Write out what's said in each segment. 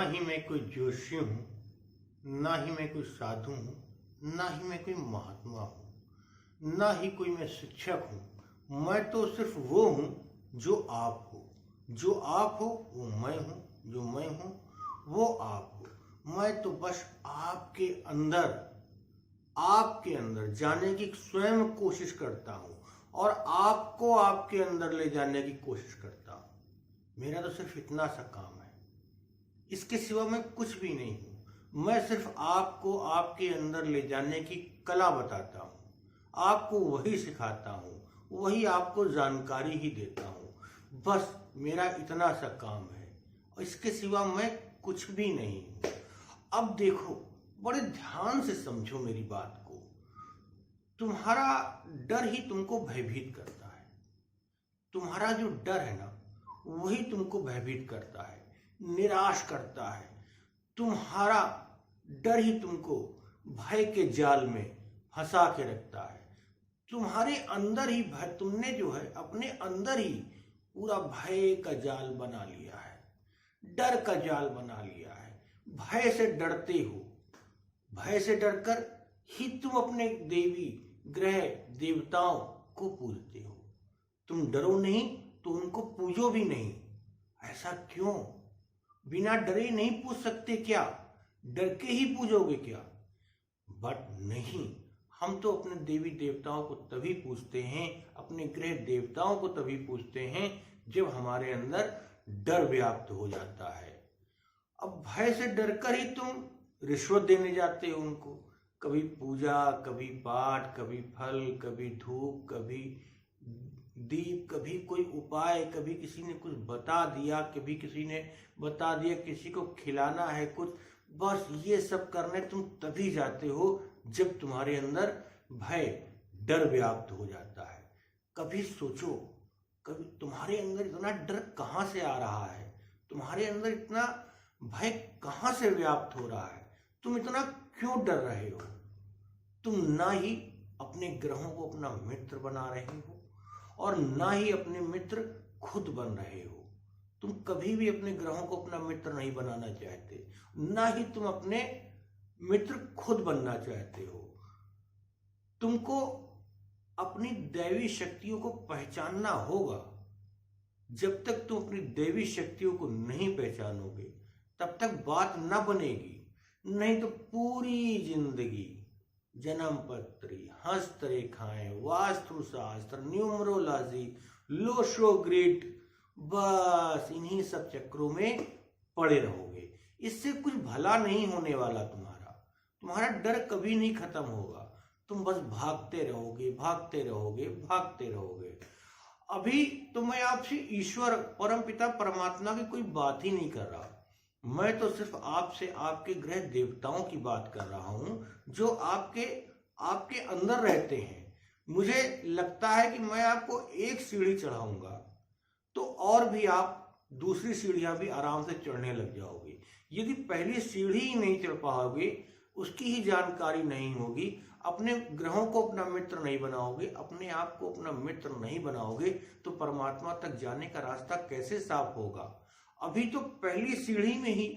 ही मैं कोई जोशी हूँ, ना ही मैं कोई साधु हूँ, ना ही मैं कोई महात्मा हूँ, ना ही कोई मैं शिक्षक हूँ। मैं तो सिर्फ वो हूँ जो आप हो। जो आप हो वो मैं हूँ, जो मैं हूँ वो आप हो। मैं तो बस आपके अंदर जाने की स्वयं कोशिश करता हूँ और आपको आपके अंदर ले जाने की कोशिश करता हूँ। मेरा तो सिर्फ इतना सा काम है, इसके सिवा मैं कुछ भी नहीं हूँ। मैं सिर्फ आपको आपके अंदर ले जाने की कला बताता हूँ, आपको वही सिखाता हूँ, वही आपको जानकारी ही देता हूँ। बस मेरा इतना सा काम है और इसके सिवा मैं कुछ भी नहीं हूँ। अब देखो, बड़े ध्यान से समझो मेरी बात को। तुम्हारा डर ही तुमको भयभीत करता है। तुम्हारा जो डर है ना, वही तुमको भयभीत करता है, निराश करता है। तुम्हारा डर ही तुमको भय के जाल में फंसा के रखता है। तुम्हारे अंदर ही भय, तुमने जो है अपने अंदर ही पूरा भय का जाल बना लिया है, डर का जाल बना लिया है। भय से डरते हो, भय से डरकर ही तुम अपने देवी ग्रह देवताओं को पूजते हो। तुम डरो नहीं तो उनको पूजो भी नहीं। ऐसा क्यों? बिना डरे नहीं पूज सकते क्या? डर के ही पूजोगे क्या? बट नहीं, हम तो अपने देवी देवताओं को तभी पूजते हैं, अपने ग्रह देवताओं को तभी पूजते हैं जब हमारे अंदर डर व्याप्त हो जाता है। अब भय से डरकर ही तुम रिश्वत देने जाते हो उनको। कभी पूजा, कभी पाठ, कभी फल, कभी धूप, कभी दीप, कभी कोई उपाय, कभी किसी ने कुछ बता दिया, कभी किसी ने बता दिया किसी को खिलाना है कुछ। बस ये सब करने तुम तभी जाते हो जब तुम्हारे अंदर भय, डर व्याप्त हो जाता है। कभी सोचो, कभी तुम्हारे अंदर इतना डर कहाँ से आ रहा है? तुम्हारे अंदर इतना भय कहाँ से व्याप्त हो रहा है? तुम इतना क्यों डर रहे हो? तुम ना ही अपने ग्रहों को अपना मित्र बना रहे हो और ना ही अपने मित्र खुद बन रहे हो। तुम कभी भी अपने ग्रहों को अपना मित्र नहीं बनाना चाहते, ना ही तुम अपने मित्र खुद बनना चाहते हो। तुमको अपनी दैवी शक्तियों को पहचानना होगा। जब तक तुम अपनी दैवी शक्तियों को नहीं पहचानोगे तब तक बात न बनेगी। नहीं तो पूरी जिंदगी जन्म पत्री, हस्तरेखाएं, वास्तुशास्त्र, न्यूमरोलॉजी, लोशो ग्रिड, बस इन्हीं सब चक्रों में पड़े रहोगे। इससे कुछ भला नहीं होने वाला। तुम्हारा डर कभी नहीं खत्म होगा। तुम बस भागते रहोगे, भागते रहोगे, भागते रहोगे। अभी तो मैं आपसे ईश्वर, परमपिता, परमात्मा की कोई बात ही नहीं कर रहा। मैं तो सिर्फ आपसे आपके ग्रह देवताओं की बात कर रहा हूं जो आपके अंदर रहते हैं। मुझे लगता है कि मैं आपको एक सीढ़ी चढ़ाऊंगा तो और भी आप दूसरी सीढ़ियां भी आराम से चढ़ने लग जाओगे। यदि पहली सीढ़ी ही नहीं चढ़ पाओगे, उसकी ही जानकारी नहीं होगी, अपने ग्रहों को अपना मित्र नहीं बनाओगे, अपने आप को अपना मित्र नहीं बनाओगे, तो परमात्मा तक जाने का रास्ता कैसे साफ होगा? अभी तो पहली सीढ़ी में ही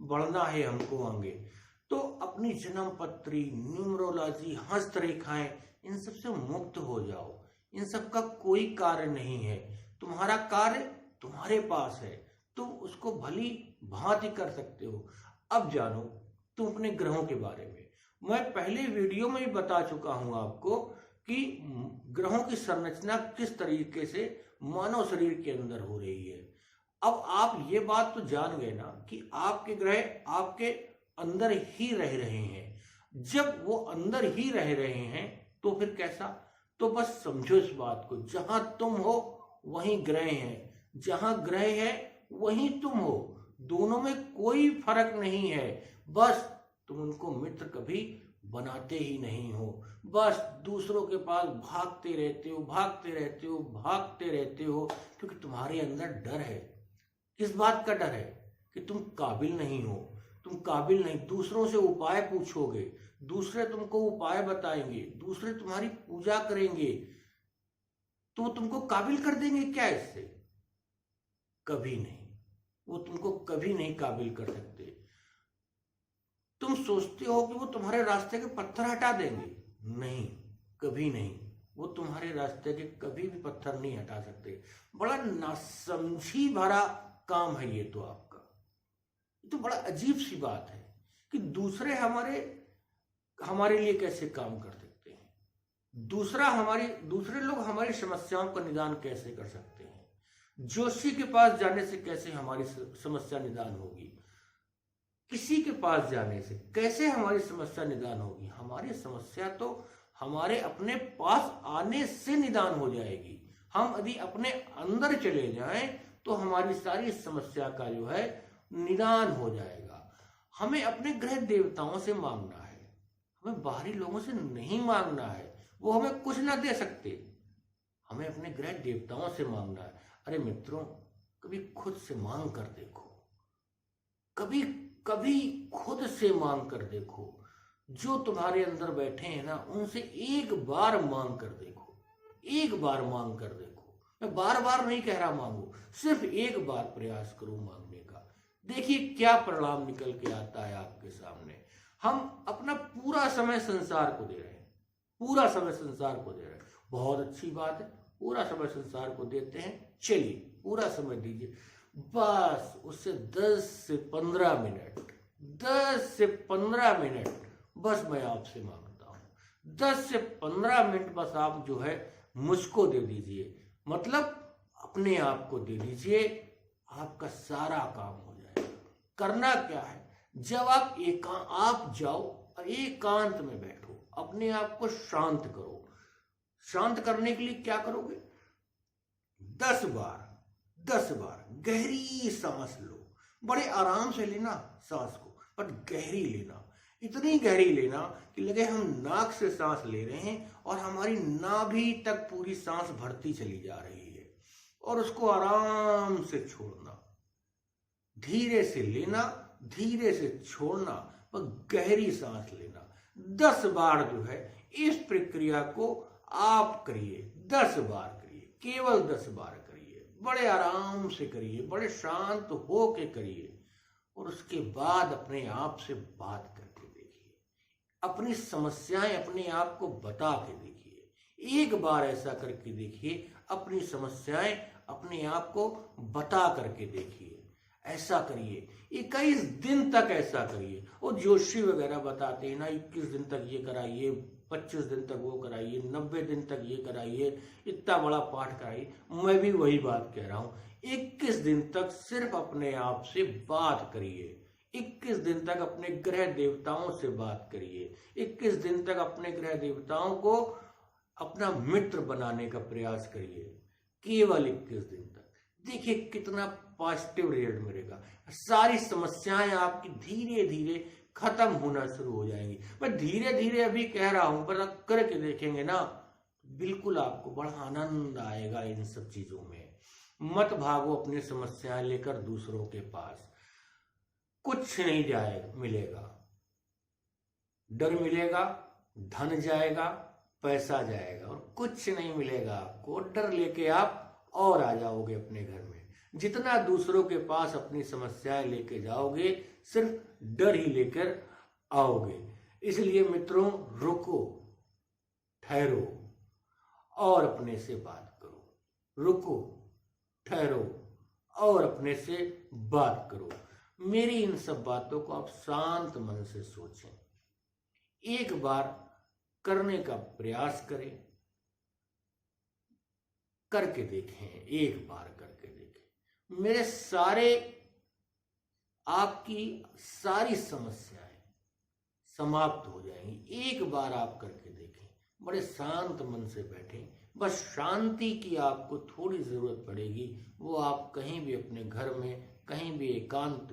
बढ़ना है हमको आगे। तो अपनी जन्म पत्री, न्यूमरोलॉजी, हस्तरेखाएं, इन सब से मुक्त हो जाओ। इन सब का कोई कार्य नहीं है। तुम्हारा कार्य तुम्हारे पास है, तुम उसको भली भांति कर सकते हो। अब जानो तुम अपने ग्रहों के बारे में। मैं पहले वीडियो में भी बता चुका हूं आपको कि ग्रहों की संरचना किस तरीके से मानव शरीर के अंदर हो रही है। अब आप ये बात तो जान गए ना कि आपके ग्रह आपके अंदर ही रह रहे हैं। जब वो अंदर ही रह रहे हैं तो फिर कैसा? तो बस समझो इस बात को, जहां तुम हो वहीं ग्रह हैं, जहां ग्रह है वहीं तुम हो। दोनों में कोई फर्क नहीं है। बस तुम उनको मित्र कभी बनाते ही नहीं हो। बस दूसरों के पास भागते रहते हो, भागते रहते हो, भागते रहते हो, क्योंकि तुम्हारे अंदर डर है। किस बात का डर है? कि तुम काबिल नहीं हो, तुम काबिल नहीं। दूसरों से उपाय पूछोगे, दूसरे तुमको उपाय बताएंगे, दूसरे तुम्हारी पूजा करेंगे, तो तुमको काबिल कर देंगे क्या इससे? कभी नहीं। वो तुमको कभी नहीं काबिल कर सकते। तुम सोचते हो कि वो तुम्हारे रास्ते के पत्थर हटा देंगे, नहीं, कभी नहीं। वो तुम्हारे रास्ते के कभी भी पत्थर नहीं हटा सकते। बड़ा नासमझी भरा काम है ये तो आपका। ये तो बड़ा अजीब सी बात है कि दूसरे हमारे लिए कैसे काम कर सकते हैं, दूसरे लोग हमारी समस्याओं का निदान कैसे कर सकते हैं। जोशी के पास जाने से कैसे हमारी समस्या निदान होगी, किसी के पास जाने से कैसे हमारी समस्या निदान होगी। हमारी समस्या तो हमारे अपने पास आने से निदान हो जाएगी। हम यदि अपने अंदर चले जाएं तो हमारी सारी समस्या का जो है निदान हो जाएगा। हमें अपने ग्रह देवताओं से मांगना है, हमें बाहरी लोगों से नहीं मांगना है, वो हमें कुछ ना दे सकते। हमें अपने ग्रह देवताओं से मांगना है। अरे मित्रों, कभी खुद से मांग कर देखो, कभी कभी खुद से मांग कर देखो। जो तुम्हारे अंदर बैठे हैं ना, उनसे एक बार मांग कर देखो, एक बार मांग कर देखो। मैं बार बार नहीं कह रहा मांगो, सिर्फ एक बार प्रयास करो मांगने का। देखिए क्या परिणाम निकल के आता है आपके सामने। हम अपना पूरा समय संसार को दे रहे हैं, पूरा समय संसार को दे रहे हैं। बहुत अच्छी बात है, पूरा समय संसार को देते हैं। चलिए पूरा समय दीजिए, बस उससे 10 से 15 मिनट, 10 से 15 मिनट बस मैं आपसे मांगता हूं। 10 से 15 मिनट बस आप जो है मुझको दे दीजिए, मतलब अपने आप को दे दीजिए, आपका सारा काम हो जाएगा। करना क्या है, जब आप जाओ एकांत में बैठो, अपने आप को शांत करो। शांत करने के लिए क्या करोगे, 10 बार गहरी सांस लो। बड़े आराम से लेना सांस को, पर गहरी लेना, इतनी गहरी लेना कि लगे हम नाक से सांस ले रहे हैं और हमारी नाभि तक पूरी सांस भरती चली जा रही है। और उसको आराम से छोड़ना, धीरे से लेना, धीरे से छोड़ना, पर गहरी सांस लेना। 10 बार जो है इस प्रक्रिया को आप करिए, 10 बार करिए, केवल 10 बार करिए। बड़े आराम से करिए, बड़े शांत हो के करिए, और उसके बाद अपने आप से बात करके देखिए, अपनी समस्याएं अपने आप को बता के देखिए। एक बार ऐसा करके देखिए, अपनी समस्याएं अपने आप को बता करके देखिए। ऐसा करिए, 21 दिन तक ऐसा करिए। वो जोशी वगैरह बताते हैं ना, 21 दिन तक ये कराइए, 25 दिन तक वो कराइए, 90 दिन तक ये कराइए, इतना बड़ा पाठ कराइए। मैं भी वही बात कह रहा हूं, 21 दिन तक सिर्फ अपने आप से बात करिए। 21 दिन तक अपने ग्रह देवताओं से बात करिए। 21 दिन तक अपने ग्रह देवताओं को अपना मित्र बनाने का प्रयास करिए, केवल 21 दिन तक। देखिए कितना पॉजिटिव रिजल्ट मिलेगा। सारी समस्याएं आपकी धीरे धीरे खत्म होना शुरू हो जाएंगी। मैं धीरे धीरे अभी कह रहा हूं, पर करके देखेंगे ना, बिल्कुल आपको बड़ा आनंद आएगा इन सब चीजों में। मत भागो अपनी समस्याएं लेकर दूसरों के पास, कुछ नहीं मिलेगा। डर मिलेगा, धन जाएगा, पैसा जाएगा, और कुछ नहीं मिलेगा आपको। डर लेके आप और आ जाओगे अपने घर में। जितना दूसरों के पास अपनी समस्याएं लेके जाओगे, सिर्फ डर ही लेकर आओगे। इसलिए मित्रों, रुको, ठहरो और अपने से बात करो। रुको, ठहरो और अपने से बात करो। मेरी इन सब बातों को आप शांत मन से सोचें, एक बार करने का प्रयास करें, करके देखें, एक बार करके देखें। मेरे आपकी सारी समस्याएं समाप्त हो जाएंगी। एक बार आप करके देखें, बड़े शांत मन से बैठें। बस शांति की आपको थोड़ी जरूरत पड़ेगी, वो आप कहीं भी अपने घर में कहीं भी एकांत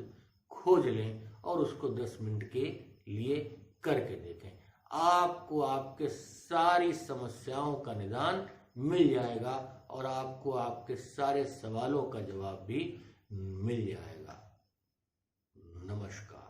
खोज लें और उसको 10 मिनट के लिए करके देखें। आपको आपके सारी समस्याओं का निदान मिल जाएगा और आपको आपके सारे सवालों का जवाब भी मिल जाएगा। नमस्कार।